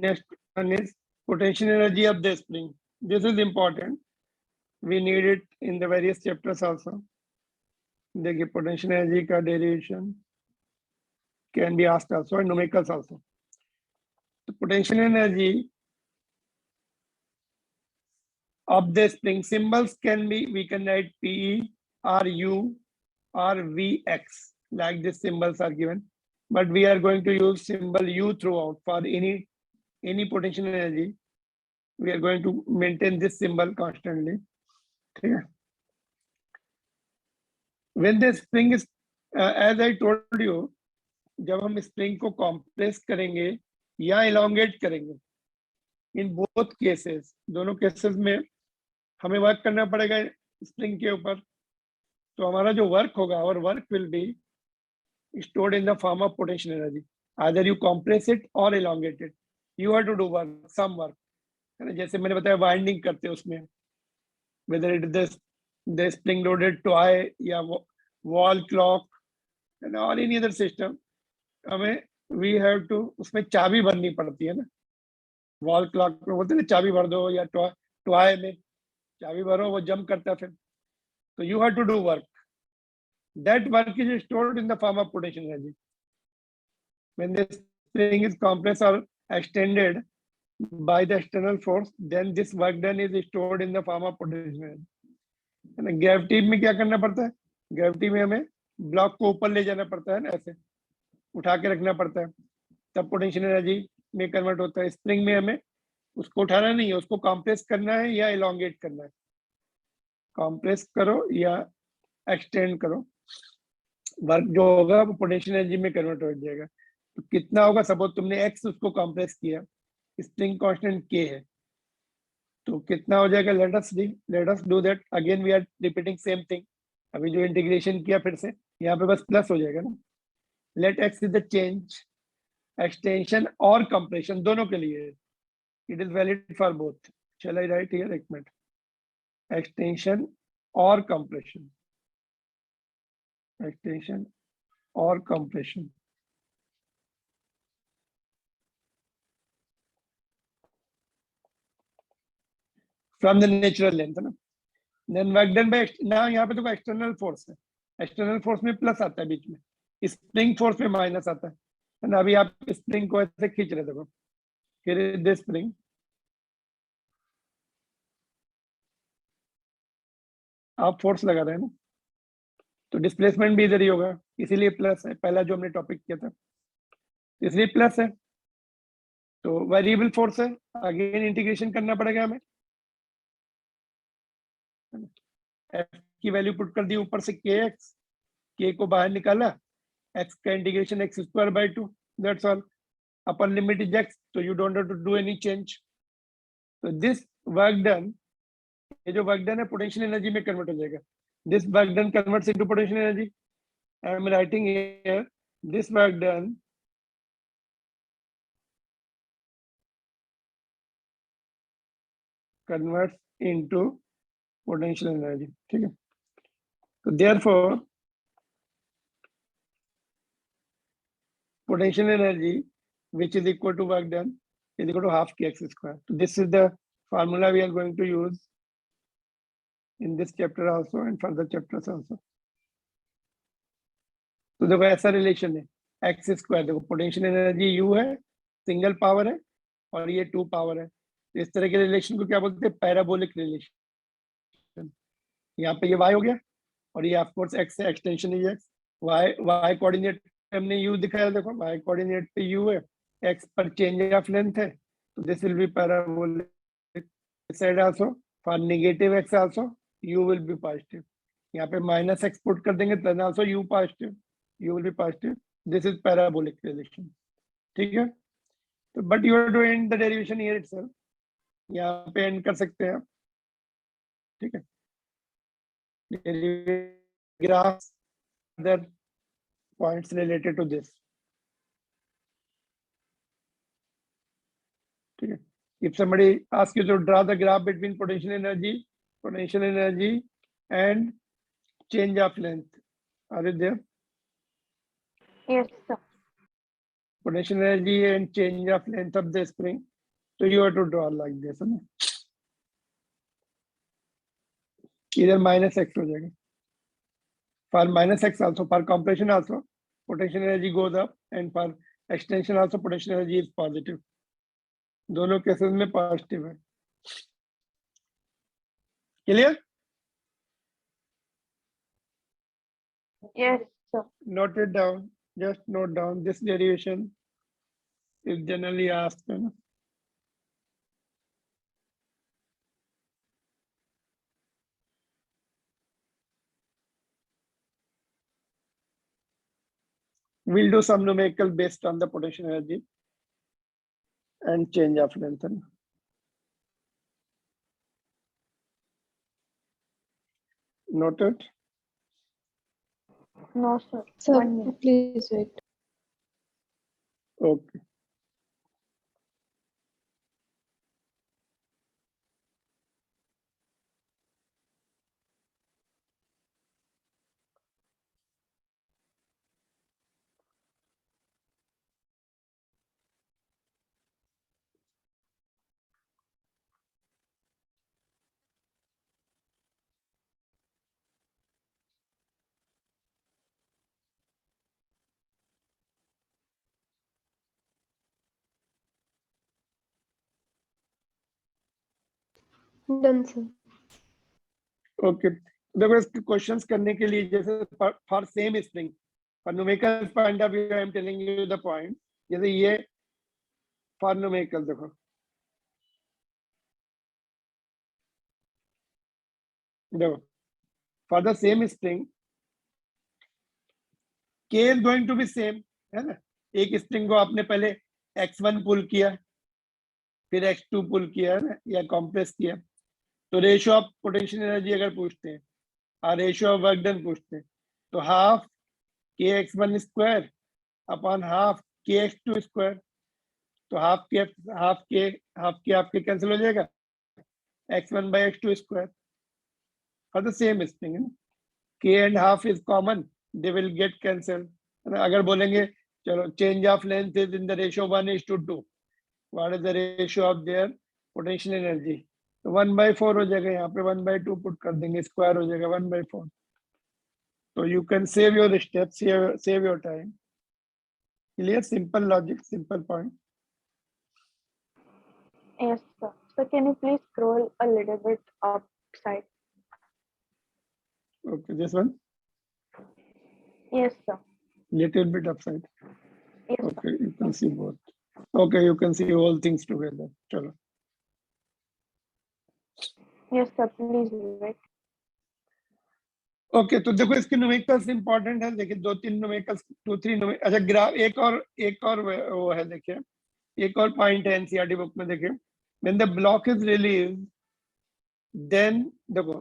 next one is potential energy of the spring. This is important. We need it in the various chapters also. देखिए potential energy का derivation can be asked also and numericals also. The potential energy of the spring symbols can be, we can write PE or U or Vx, like these symbols are given, but we are going to use symbol U throughout for any potential energy. We are going to maintain this symbol constantly. Okay. When the spring is, as I told you, जब हम spring को compress करेंगे या elongate करेंगे, in both cases, दोनों cases में हमें work करना पड़ेगा स्प्रिंग के ऊपर। तो हमारा जो वर्क होगा, और work will be stored in the form of potential energy. Either you compress it or elongate it. You have to do work, some work. जैसे मैंने बताया वाइंडिंग करते हैं उसमें, whether it is the spring loaded toy या wall clock or any other system, हमें we have to उसमें चाबी भरनी पड़ती है ना। वॉल क्लॉक में बोलते हैं ना चाबी भर दो, या टॉय में चाबी भरो वो जंप करता है फिर। तो you have to do work. That work is stored in the form of potential energy. When the spring is compressed or extended by the external force, then this work done is stored in the form of potential energy. And gravity में क्या करना पड़ता है? Gravity में हमें block को ऊपर ले जाना पड़ता है ना, ऐसे उठा के रखना पड़ता है, तब पोटेंशियल एनर्जी में कन्वर्ट होता है। स्प्रिंग में हमें उसको उठाना नहीं है, उसको कॉम्प्रेस करना है या इलोंगेट करना है। कॉम्प्रेस करो या एक्सटेंड करो, वर्क जो होगा वो पोटेंशियल एनर्जी में कन्वर्ट हो जाएगा। तो कितना होगा, सपोज तुमने एक्स उसको कॉम्प्रेस किया, स्प्रिंग कांस्टेंट के है, तो कितना हो जाएगा, let us do that again, we are repeating same thing. अभी जो इंटीग्रेशन किया फिर से यहाँ पे बस प्लस हो जाएगा ना। Let x is the change, extension और कंप्रेशन दोनों के लिए, it is valid for both. चल आई राइट हियर, एक मिनट, एक्सटेंशन और कंप्रेशन, एक्सटेंशन और compression. From the natural length है ना. देन वर्क डन बाय ना, यहाँ पे देखो एक्सटर्नल फोर्स है, एक्सटर्नल फोर्स में प्लस आता है बीच में, स्प्रिंग फोर्स में माइनस आता है ना. अभी आप स्प्रिंग को ऐसे खींच रहे देखो, फिर दिस स्प्रिंग, आप फोर्स लगा रहे हैं ना, तो डिस्प्लेसमेंट भी इधर ही होगा, इसीलिए प्लस है, पहला जो हमने टॉपिक किया था, इसलिए प्लस है. तो वेरिएबल फोर्स है, अगेन इंटीग्रेशन करना पड़ेगा हमें. एफ की वैल्यू पुट कर दी ऊपर से के एक्स, के को बाहर निकाला, एक्स का integration x square by 2, that's all. Upper limit is x, तो you don't have to do any change. तो दिस वर्क डन, ये जो वर्क डन है पोटेंशियल एनर्जी में कन्वर्ट हो जाएगा. This work done converts into potential energy. I am writing here this work done converts into potential energy. ठीक है. तो therefore potential energy which is equal to work done is equal to half kx square. So this is the formula we are going to use in this chapter also and further chapters also. तो देखो ऐसा relation है, x square, देखो potential energy you है, single power है, और ये 2 power है. इस तरह के रिलेशन को क्या बोलते हैं, पैराबोलिक रिलेशन. यहाँ पे ये y हो गया, और ये ऑफ कोर्स x है, एक्सटेंशन है x. y कोऑर्डिनेट हमने u दिखाया, देखो y कोऑर्डिनेट पे u है, x पर चेंज ऑफ लेंथ है, तो this will be parabolic. Side also for negative x also u will be positive. यहाँ पे माइनस x पुट कर देंगे, then also u positive, u will be positive. This is parabolic relation. ठीक है. तो but you are doing the derivation here itself, यहाँ पे and कर सकते हैं आप. ठीक है. graphs, other points related to this. Okay. If somebody asks you to draw the graph between potential energy and change of length, are you there? Yes, sir. Potential energy and change of length of the spring. So you have to draw like this. है ना? इधर minus x हो जाएगा. For minus x also, for compression also, potential energy goes up, and for extension also potential energy is positive. दोनों cases में positive है. Clear? Yes, sir. Note it down. Just note down this derivation is generally asked. है ना? We'll do some numerical based on the potential energy and change of length. है ना? Noted? No, sir. Sir, 1 minute. please wait. Okay. Done, sir. Okay. देखो इसके questions करने के लिए, जैसे for same spring, for numerical point of view I am telling you the point. जैसे ये फॉर न्यूमेरिकल देखो, देखो for the same spring K is going to be same, है ना. एक स्प्रिंग को आपने पहले x1 पुल किया, फिर x2 पुल किया, है ना, या कॉम्प्रेस किया, तो रेशियो ऑफ पोटेंशियल एनर्जी अगर पूछते हैं और रेशियो ऑफ वर्क डन पूछते हैं, तो half kx1 square upon half kx2 square. तो हाफ के आपके कैंसिल हो जाएगा, x1 by x2 square for the same spring. k and half is common, they will get cancelled. अगर बोलेंगे चलो change of length is in the ratio 1:2, what is the ratio of their potential energy? तो 1/4 हो जाएगा, यहाँ पे 1/2 put कर देंगे, स्क्वायर हो जाएगा 1/4. तो you can save your step, save your time. Clear? Simple logic, simple point. Yes, sir. So can you please scroll a little bit upside? Okay, this one, Yes, sir. little bit upside. Yes, sir. Okay, you can see both. Okay, you can see all things together. चलो. Yes, sir. Please wait. Okay, तो देखो इसके numericals important है. देखिए 2-3 numericals, 2-3 numerical. अच्छा, graph एक और वो है. देखिए एक और पॉइंट है एनसीईआरटी बुक में. देखिए when the block is release, then देखो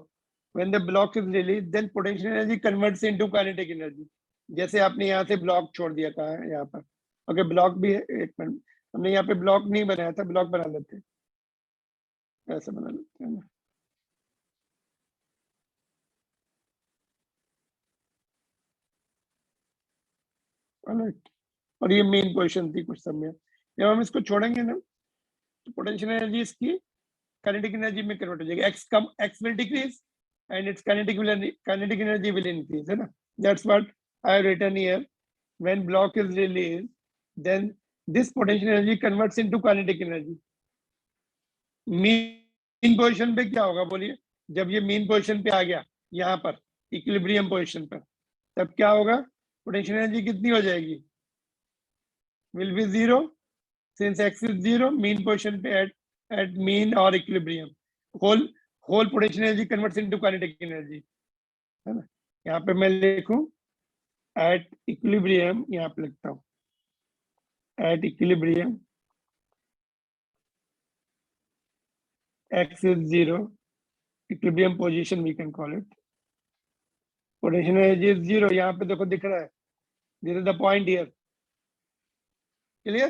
when the block is release, then potential energy converts into kinetic energy. जैसे आपने यहाँ से ब्लॉक छोड़ दिया था यहाँ पर. ओके, ब्लॉक भी है. एक मिनट, हमने यहाँ पे ब्लॉक नहीं बनाया था, ब्लॉक बना लेते हैं. ऐसे बना लेते हैं ना. Alright. और ये मेन क्वेश्चन थी कुछ समय. जब हम इसको छोड़ेंगे ना, तो पोटेंशियल एनर्जी इसकी काइनेटिक एनर्जी में कन्वर्ट हो जाएगी. X will decrease and its kinetic energy will increase, है ना. That's what I have written here. When block is release, then this potential energy converts into kinetic energy. Mean position पे क्या होगा बोलिए? जब ये मीन पोजीशन पे आ गया, यहाँ पर इक्विलिब्रियम पोजीशन पर, तब क्या होगा? पोटेंशियल एनर्जी कितनी हो जाएगी? Will be zero. Since x is zero, mean position पे at mean or equilibrium, whole potential energy converts into kinetic energy, है ना. यहाँ पे मैं लिखूं at equilibrium, यहाँ पे लिखता हूँ at equilibrium x is zero, equilibrium position we can call it, potential energy is zero. यहाँ पे देखो दिख रहा है, this is the point here. Clear?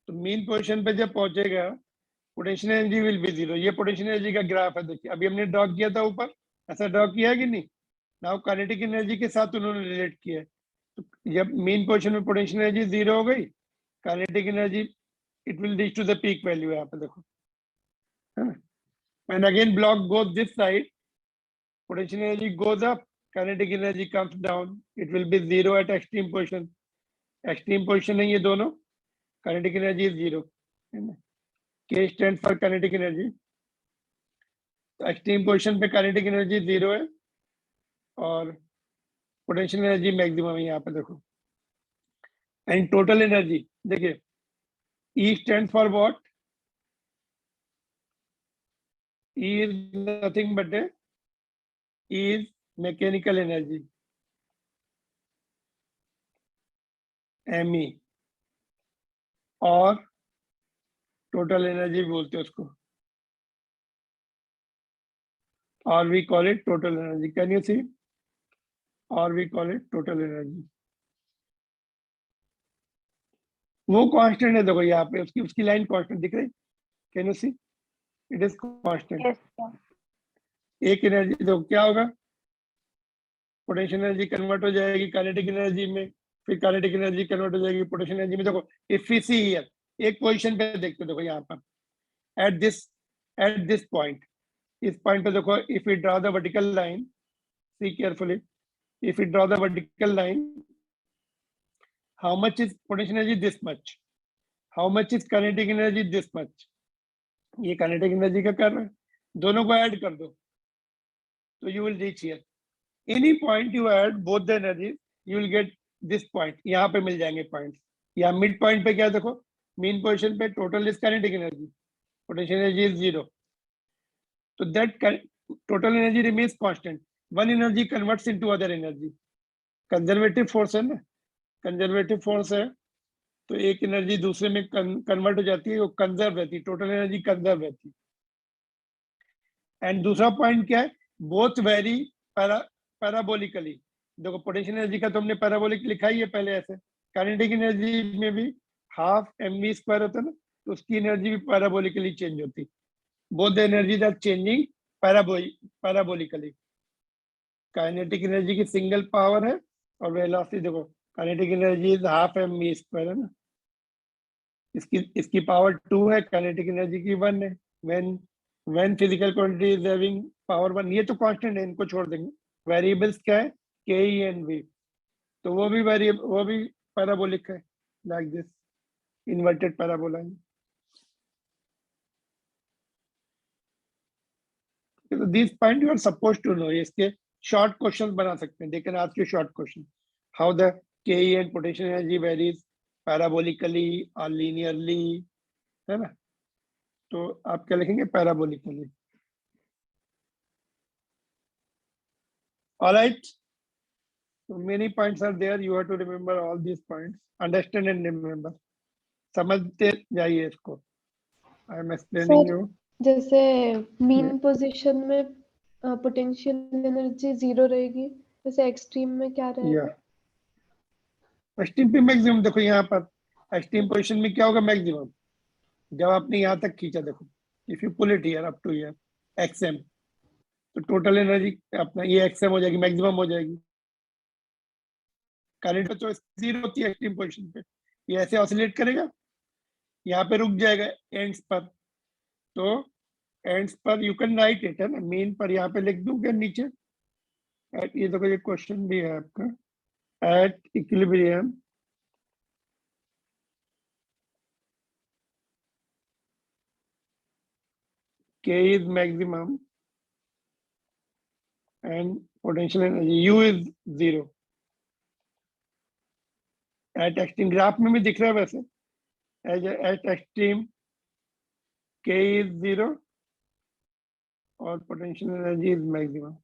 तो मीन पोजीशन पे जब पहुंचेगा, potential energy will be zero. ये पोटेंशियल एनर्जी का ग्राफ है. देखिए अभी हमने ड्रॉ किया था ऊपर, ऐसा ड्रॉ किया है कि नहीं? नाउ काइनेटिक एनर्जी के साथ उन्होंने रिलेट किया है. तो जब मेन पोजीशन में पोटेंशियल एनर्जी जीरो हो गई, kinetic energy it will reach to the peak value. यहाँ पे देखो, है ना. When again block goes this side, potential energy goes up, kinetic energy comes down. It will be zero at extreme position. Extreme position है ये दोनों. Kinetic energy is zero, है ना. K stands for kinetic energy. तो extreme position पे kinetic energy zero है और potential energy maximum है. यहाँ पे देखो. एंड टोटल एनर्जी देखिए, E stands for what? E is nothing but E is mechanical energy, ME, और टोटल एनर्जी बोलते हैं उसको, or we call it total energy. Can you see? Or we call it total energy. वो constant है. देखो यहाँ पे उसकी लाइन कांस्टेंट दिख रही. Can you see? It is constant. Yes, sir. एक एनर्जी देखो क्या होगा, पोटेंशियल एनर्जी कन्वर्ट हो जाएगी काइनेटिक एनर्जी में, फिर काइनेटिक एनर्जी कन्वर्ट हो जाएगी पोटेंशियल एनर्जी में. देखो इफ वी सी हियर, एक पोजीशन पे देखते हो, देखो यहाँ पर एट दिस पॉइंट, इस पॉइंट पे देखो. If you draw the vertical line, see carefully, if you draw the vertical line, how much is potential energy? This much. How much is kinetic energy? This much. ये kinetic energy का कर रहे हैं, दोनों को add कर दो तो you will reach here. Any point you add both the energies, you will get this point. यहाँ पे मिल जाएंगे points. यहाँ mid point पे क्या देखो, mean position पे total is kinetic energy, potential energy is zero. So that total energy remains constant. One energy converts into other energy. Conservative force है ना, कंजर्वेटिव फोर्स है, तो एक एनर्जी दूसरे में कन्वर्ट हो जाती है, वो कंजर्व रहती है, टोटल एनर्जी कंजर्व रहती है. एंड दूसरा पॉइंट क्या है? Both very parabolically. देखो पोटेंशियल एनर्जी का तो हमने पैराबोलिक लिखा ही है पहले ऐसे. काइनेटिक एनर्जी में भी हाफ mv स्क्वायर होता है ना, तो उसकी एनर्जी भी पैराबोलिकली चेंज होती है. Both the energies are changing parabolically. Kinetic energy की सिंगल पावर है और वेलोसिटी देखो, kinetic energy is half mv square, है ना. इसकी पावर 2 है, काइनेटिक एनर्जी की 1 है. When when physical quantity is having power 1, ये तो कांस्टेंट है, इनको छोड़ देंगे। वेरिएबल्स क्या है, के ई एंड वी, तो वो भी वेरिएबल, वो भी पैराबोलिक है, लाइक दिस इन्वर्टेड पैराबोला है। तो this point you are suppose to know, इसके शॉर्ट क्वेश्चन बना सकते हैं, लेकिन आज के शॉर्ट क्वेश्चन, हाउ द के E and potential energy varies parabolically और लीनियरली, है ना, तो आप क्या लिखेंगे, parabolically. Alright, so many points are there, you have to remember all these points, understand and remember, समझते जाइए इसको, I am explaining Sir, you। जैसे मीन पोजीशन में पोटेंशियल एनर्जी 0 रहेगी, वैसे एक्सट्रीम में क्या रहेगा? एक्सट्रीम पे मैक्सिमम, देखो यहाँ पर एक्सट्रीम पोजीशन में क्या होगा, मैक्सिमम, जब आपने यहाँ तक खींचा, देखो if you pull it here up to here x m, तो टोटल एनर्जी अपना ये एक्सएम हो जाएगी, मैक्सिमम हो जाएगी। करंट चॉइस 0 होती है एक्सट्रीम पोजीशन पे, ये ऐसे ऑसिलेट करेगा, यहाँ पे रुक जाएगा एंड्स पर, तो एंड्स पर यू कैन राइट इट, है ना, मीन पर यहाँ पे लिख दूं क्या नीचे, ये देखो ये क्वेश्चन भी है आपका, at equilibrium K is maximum and potential energy U is 0. At extreme graph में भी दिख रहा है वैसे, at extreme K is 0 और potential energy is maximum,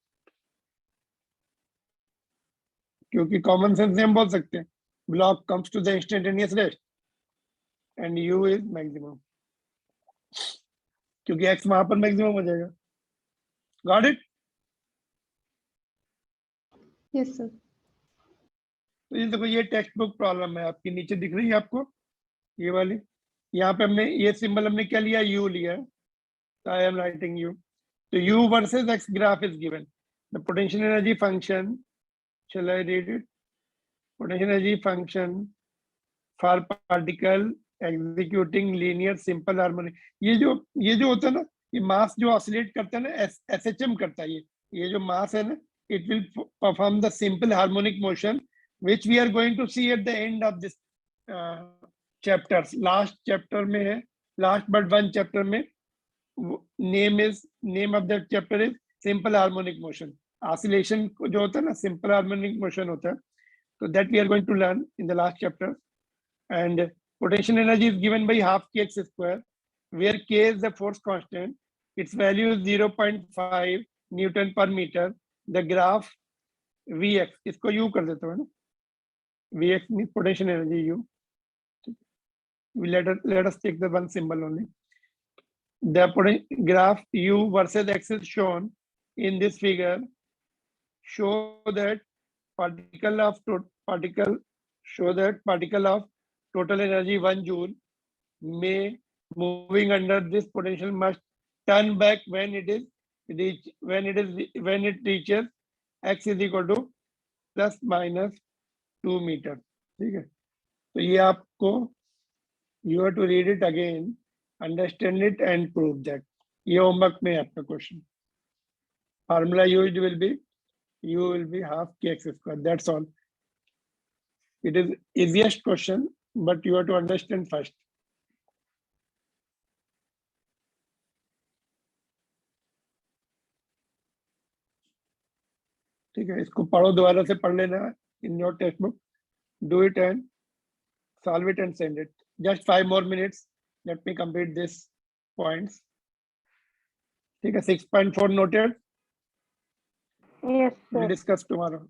क्योंकि कॉमन सेंस से हम बोल सकते हैं block comes to the instantaneous rest and U is maximum, क्योंकि X वहां पर मैक्सिमम हो जाएगा। Got it? Yes sir. तो ये देखो ये टेक्स्ट बुक प्रॉब्लम है आपकी, नीचे दिख रही है आपको ये वाली, यहाँ पे हमने ये सिंबल हमने क्या लिया, यू लिया, तो आई एम राइटिंग यू, तो you versus x graph is given, the potential energy function, shall I read it? Potential energy function for particle executing linear simple harmonic, ये जो होता है ना, ये मास जो ऑसिलेट करता है ना, एसएचएम करता है, ये जो मास है ना, it will perform the simple harmonic motion which we are going to see at the end of this chapters, last chapter में है, last but one chapter में, name of that chapter is simple harmonic motion, oscillation जो होता है ना, simple harmonic motion होता है, so that we are going to learn in the last chapter। And potential energy is given by half kx square, where k is the force constant, its value is 0.5 Newton per meter, the graph Vx, इसको u कर देते हो ना, Vx means potential energy u, let us take the one symbol only, the graph u versus x is shown in this figure, show that particle of total energy 1 joule may moving under this potential must turn back when it reaches x is equal to plus minus 2 meter, ठीक है। तो ये आपको you have to read it again, understand it and prove that, ये homework में आपका question, formula used will be u will be half kx square, that's all. It is easiest question, but you have to understand first. ठीक है, इसको पढ़ो, दोबारा से पढ़ लेना in your textbook, do it and solve it and send it. Just 5 more minutes, let me complete this points. ठीक है, 6.4 noted, Yes, we'll sir. discuss tomorrow.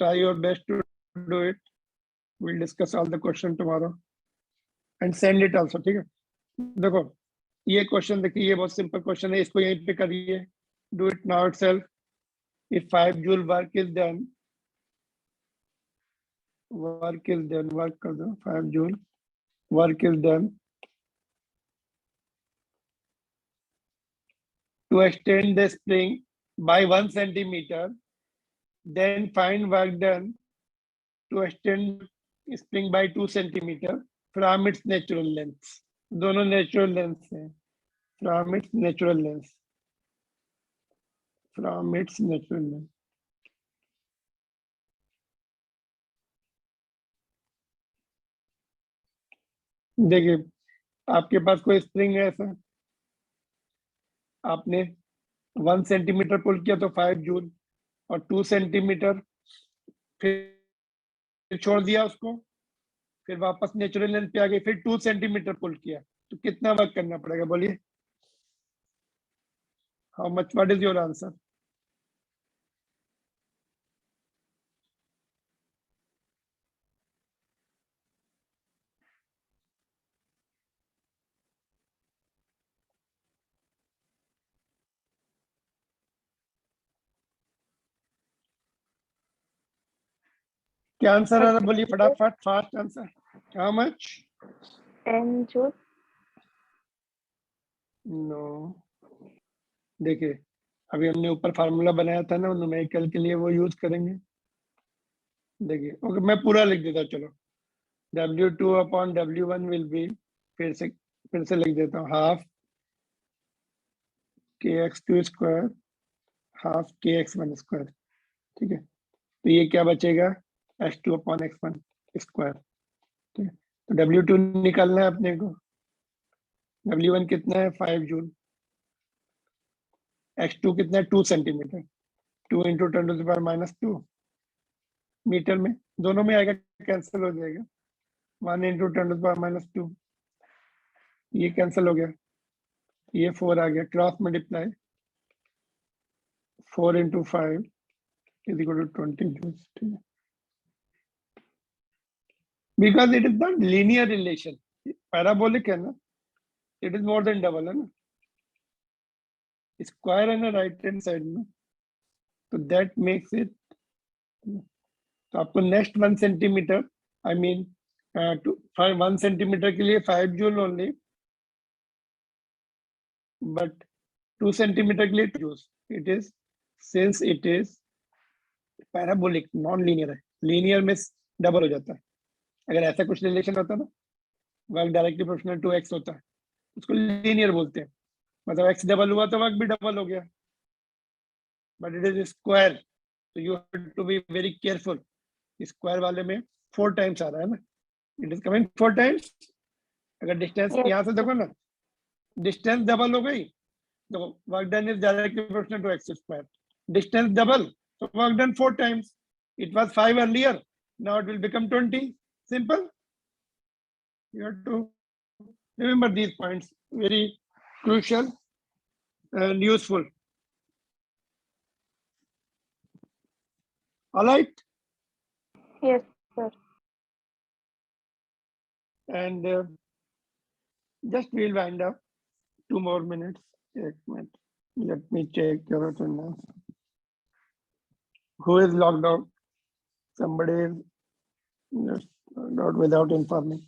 Try your best to do it. We'll discuss all the question tomorrow and send it also, ठीक है। देखो ये question देखिए, ये बहुत simple question है, इसको यहीं पे करिए, do it now itself। If 5 joule work is done, work कर दो, 5 joule work is done to extend the spring by 1 centimeter, then find work done to extend spring by 2 centimeter from its natural length, दोनों natural length हैं, from its natural length. From its natural length. देखिए आपके पास कोई spring है ऐसा, आपने 1 centimetre पुल किया तो 5 जूल, और 2 सेंटीमीटर फिर छोड़ दिया उसको, फिर वापस नेचुरल लेंथ पे आ गई, फिर 2 सेंटीमीटर पुल किया, तो कितना वर्क करना पड़ेगा बोलिए? How much, what is your answer? क्या आंसर आ रहा, बोलिए फटाफट, fast answer. How much? 10 joule. No, देखिए अभी हमने ऊपर फार्मूला बनाया था ना न्यूमेरिकल के लिए, वो यूज करेंगे। देखिए ओके, मैं पूरा लिख देता हूँ, चलो। W2 upon W1 will be, फिर से लिख देता हूँ, half kx2 square half kx1 square. ठीक है, तो ये क्या बचेगा, h2 अपॉन x1 स्क्वायर। ठीक है, तो W2 निकालना है अपने को, W1 कितना है 5 जूल, h2 कितना है 2 सेंटीमीटर, 2 इंटू 10⁻⁻2 मीटर में, दोनों में आएगा, कैंसिल हो जाएगा, 1 इंटू 10⁻⁻2, ये कैंसिल हो गया, ये 4 आ गया, cross multiply 4 into 5 is equal to 20 joules. ठीक है, because it is not linear relation, parabolic है ना, it is more than double है ना, स्क्वायर है ना राइट हैंड साइड में, तो दैट मेक्स इट, तो आपको next 1 centimetre, I mean 1 centimetre के लिए 5 जूल ओनली, बट 2 सेंटीमीटर के लिए 2 joules. It is, since it is parabolic, non linear है, लीनियर में डबल हो जाता है। अगर ऐसा कुछ रिलेशन होता है ना, work directly proportional to x होता है, उसको लीनियर बोलते हैं, मतलब एक्स डबल हुआ तो वर्क भी डबल हो गया, बट इट इज स्क्वायर, तो you have to be very careful. Square वाले में 4 टाइम्स आ रहा है ना, इट इज कमिंग 4 टाइम्स। अगर डिस्टेंस Yes. यहाँ से देखो ना, डिस्टेंस डबल हो गई, तो work done is directly proportional to x square, distance double, तो work done 4 times, it was 5 earlier, now it will become 20, simple. You have to remember these points, very crucial and useful. All right, Yes, sir. and just we'll wind up 2 more minutes. एक minute. Let me check your attendance. Who is logged out? Somebody is just logged out without informing.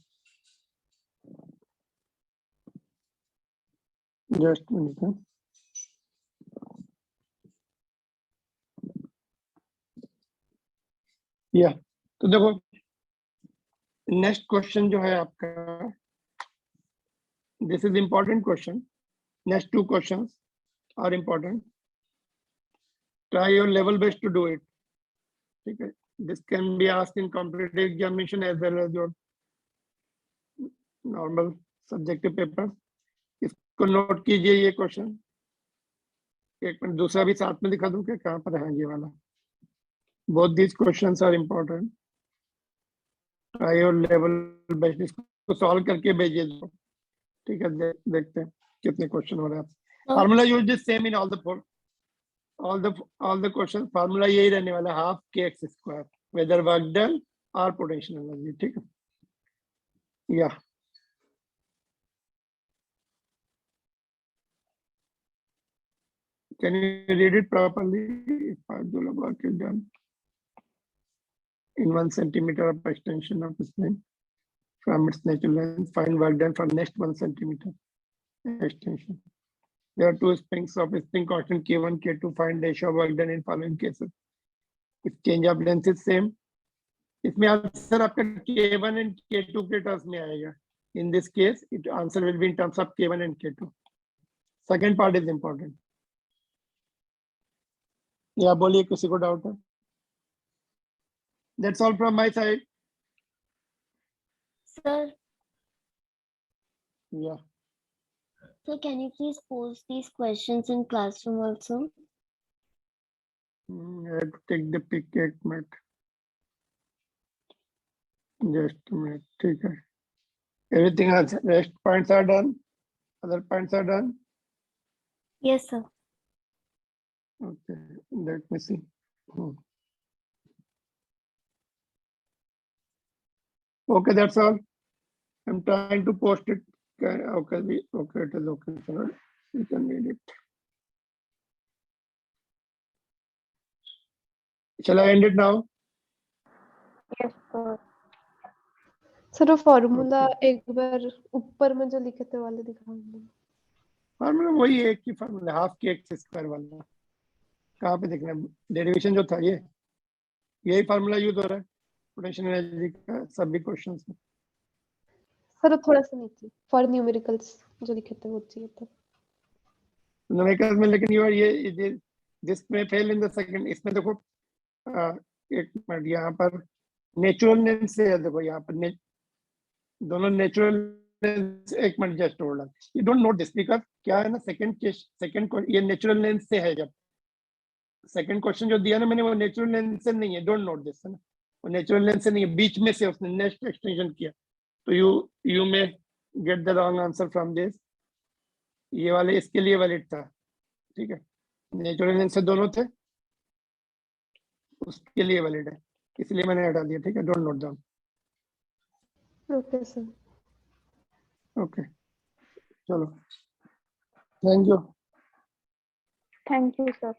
Just a minute. Huh? Yeah. तो देखो next question जो है आपका, this is important question. Next 2 questions are important. Try your level best to do it. Okay. This can be asked in competitive examination as well as your normal subjective paper. इसको note कीजिए ये question. एक minute दूसरा भी साथ में दिखा दूं क्या, कहाँ पर है ये वाला? Both these questions are important. Try your level best. इसको सॉल्व करके भेजिए। ठीक है, देखते हैं कितने क्वेश्चन हो रहे हैं। Formula use is same in all the question, formula यही रहने वाला, half kx square, whether work done और पोटेंशियल एनर्जी। ठीक है, या can you read it properly? If 5 joule of work is done in 1 centimeter of extension of the spring from its natural length, find work done for next 1 centimeter extension. There are 2 springs of spring constant K1, K2. Find ratio of work done in following cases. If change of length is same, इसमें answer आपका K1 and K2 के terms में आएगा. In this case, it answer will be in terms of K1 and K2. Second part is important. या बोलिए, किसी को doubt है? That's all from my side. Sir, या sir, can you please post these questions in classroom also? I have to take the pic, एक minute, just a minute, ठीक है। Everything else, rest points are done, other points are done. Yes, sir. Okay, let me see. Okay, that's all. I'm trying to post it. Okay, okay, it is okay, sir. You can read it. Shall I end it now? Yes, sir. Sir वो formula एक बार ऊपर में जो लिखे थे वाले दिखाएंगे। Formula वही है, एक ही फार्मूला, हाफ के एक्स स्क्वायर वाला। कहाँ पे देखना है? डेरिवेशन जो था ये, यही फार्मूला यूज हो रहा है पोटेंशियल एनर्जी का सभी क्वेश्चंस में। सर वो थोड़ा सा नीचे फॉर न्यूमेरिकल्स जो लिखे थे वो चाहिए था। न्यूमेरिकल्स में, लेकिन ये दिस में फेल इन द सेकंड। इसमें देखो एक मिनट, यहाँ पर नेचुरल लेंस से है, देखो यहाँ पर दोनों नेचुरल लेंस। एक minute, just hold on, you don't note this because क्या है ना, सेकंड ये नेचुरल लेंस से है। जब सेकंड क्वेश्चन जो दिया ना मैंने, वो नेचुरल लेंस से नहीं है, डोंट नोट दिस, है ना, वो नेचुरल लेंस से नहीं है, बीच में से उसने नेक्स्ट एक्सटेंशन किया। तो you may get the wrong answer from this. ये वाले इसके लिए वैलिड था, ठीक है, नेचुरल लेंस से दोनों थे, उसके लिए वैलिड है, इसलिए मैंने हटा दिया, ठीक है, don't note down. Okay sir. Okay, चलो, thank you. Thank you, sir.